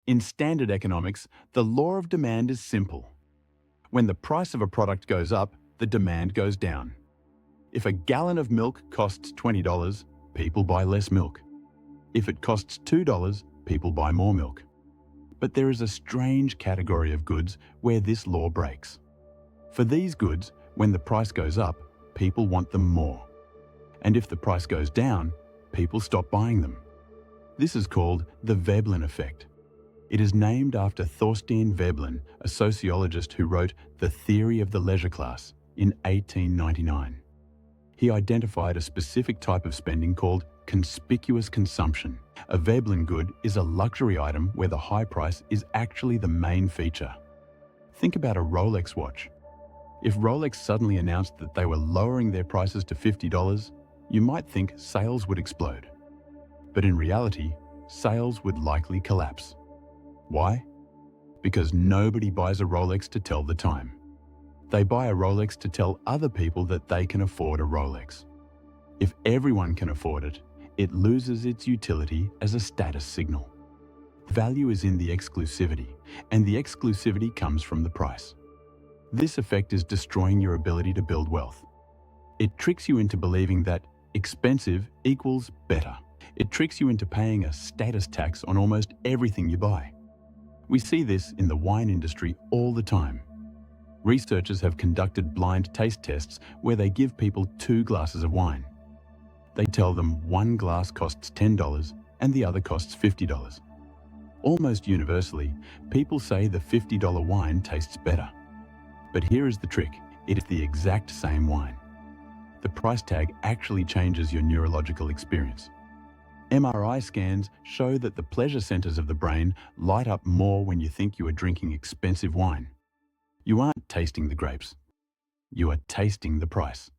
In standard economics, the law of demand is simple. When the price of a product goes up, the demand goes down. If a gallon of milk costs $20, people buy less milk. If it costs $2, people buy more milk. But there is a strange category of goods where this law breaks. For these goods, when the price goes up, people want them more. And if the price goes down, people stop buying them. This is called the Veblen effect. It is named after Thorstein Veblen, a sociologist who wrote The Theory of the Leisure Class in 1899. He identified a specific type of spending called conspicuous consumption. A Veblen good is a luxury item where the high price is actually the main feature. Think about a Rolex watch. If Rolex suddenly announced that they were lowering their prices to $50, you might think sales would explode. But in reality, sales would likely collapse. Why? Because nobody buys a Rolex to tell the time. They buy a Rolex to tell other people that they can afford a Rolex. If everyone can afford it, it loses its utility as a status signal. Value is in the exclusivity, and the exclusivity comes from the price. This effect is destroying your ability to build wealth. It tricks you into believing that expensive equals better. It tricks you into paying a status tax on almost everything you buy. We see this in the wine industry all the time. Researchers have conducted blind taste tests where they give people 2 glasses of wine. They tell them one glass costs $10 and the other costs $50. Almost universally, people say the $50 wine tastes better. But here is the trick. It is the exact same wine. The price tag actually changes your neurological experience. MRI scans show that the pleasure centers of the brain light up more when you think you are drinking expensive wine. You aren't tasting the grapes. You are tasting the price.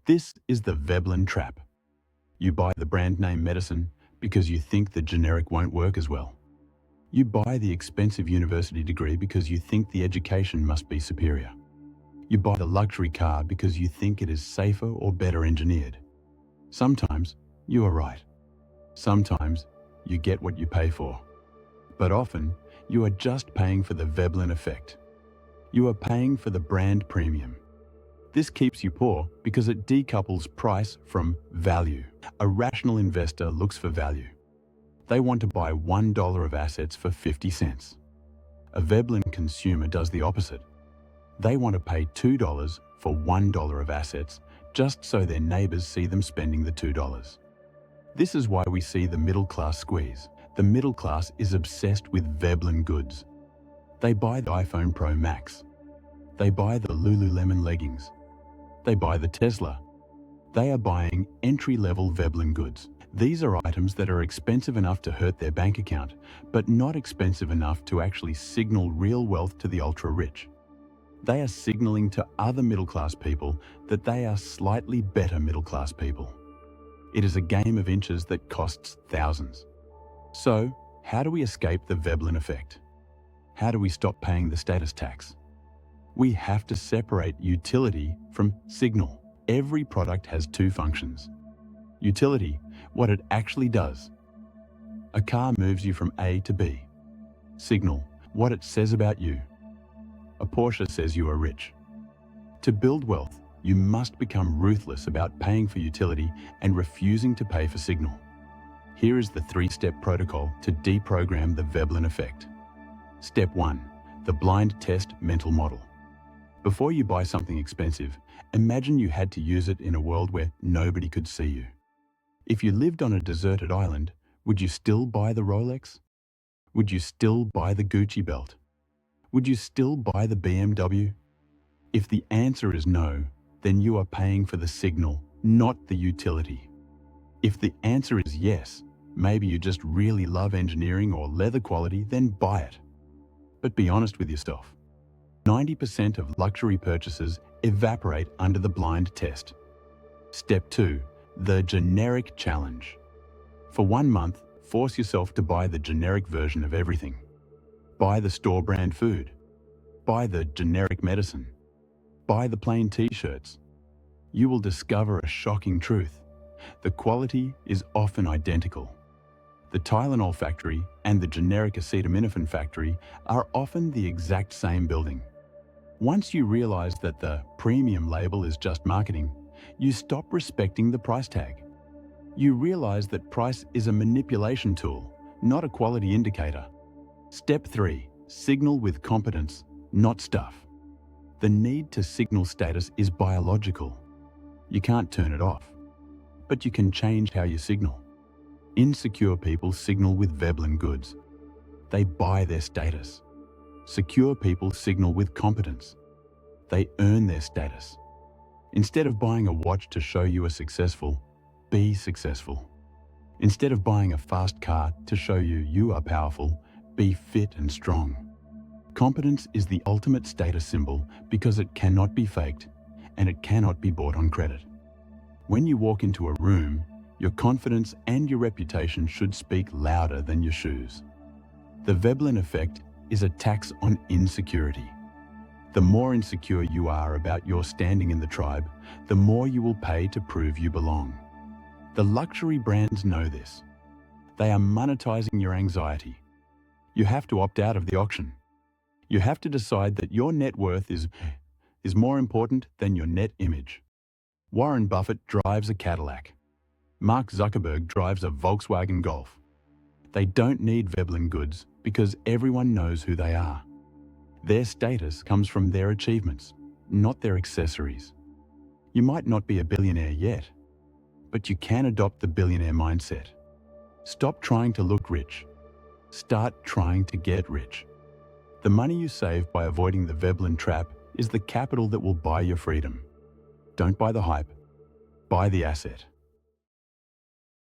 This is the Veblen trap. You buy the brand name medicine because you think the generic won't work as well. You buy the expensive university degree because you think the education must be superior. You buy the luxury car because you think it is safer or better engineered. Sometimes you are right. Sometimes you get what you pay for. But often you are just paying for the Veblen effect. You are paying for the brand premium. This keeps you poor because it decouples price from value. A rational investor looks for value. They want to buy $1 of assets for 50 cents. A Veblen consumer does the opposite. They want to pay $2 for $1 of assets just so their neighbors see them spending the $2. This is why we see the middle class squeeze. The middle class is obsessed with Veblen goods. They buy the iPhone Pro Max. They buy the Lululemon leggings. They buy the Tesla. They are buying entry-level Veblen goods. These are items that are expensive enough to hurt their bank account, but not expensive enough to actually signal real wealth to the ultra-rich. They are signaling to other middle-class people that they are slightly better middle-class people. It is a game of inches that costs thousands. So, how do we escape the Veblen effect? How do we stop paying the status tax? We have to separate utility from signal. Every product has 2 functions. Utility, what it actually does. A car moves you from A to B. Signal, what it says about you. A Porsche says you are rich. To build wealth, you must become ruthless about paying for utility and refusing to pay for signal. Here is the 3-step protocol to deprogram the Veblen effect. Step 1. The blind test mental model. Before you buy something expensive, imagine you had to use it in a world where nobody could see you. If you lived on a deserted island, would you still buy the Rolex? Would you still buy the Gucci belt? Would you still buy the BMW? If the answer is no, then you are paying for the signal, not the utility. If the answer is yes, maybe you just really love engineering or leather quality, then buy it. But be honest with yourself. 90% of luxury purchases evaporate under the blind test. Step 2. The generic challenge. For 1 month, force yourself to buy the generic version of everything. Buy the store brand food. Buy the generic medicine. Buy the plain t-shirts. You will discover a shocking truth. The quality is often identical. The Tylenol factory and the generic acetaminophen factory are often the exact same building. Once you realize that the premium label is just marketing, you stop respecting the price tag. You realize that price is a manipulation tool, not a quality indicator. Step 3. Signal with competence, not stuff. The need to signal status is biological. You can't turn it off, but you can change how you signal. Insecure people signal with Veblen goods. They buy their status. Secure people signal with competence. They earn their status. Instead of buying a watch to show you are successful, be successful. Instead of buying a fast car to show you are powerful, be fit and strong. Competence is the ultimate status symbol because it cannot be faked and it cannot be bought on credit. When you walk into a room, your confidence and your reputation should speak louder than your shoes. The Veblen effect is a tax on insecurity. The more insecure you are about your standing in the tribe, the more you will pay to prove you belong. The luxury brands know this. They are monetizing your anxiety. You have to opt out of the auction. You have to decide that your net worth is more important than your net image. Warren Buffett drives a Cadillac. Mark Zuckerberg drives a Volkswagen Golf. They don't need Veblen goods because everyone knows who they are. Their status comes from their achievements, not their accessories. You might not be a billionaire yet, but you can adopt the billionaire mindset. Stop trying to look rich. Start trying to get rich. The money you save by avoiding the Veblen trap is the capital that will buy your freedom. Don't buy the hype, buy the asset.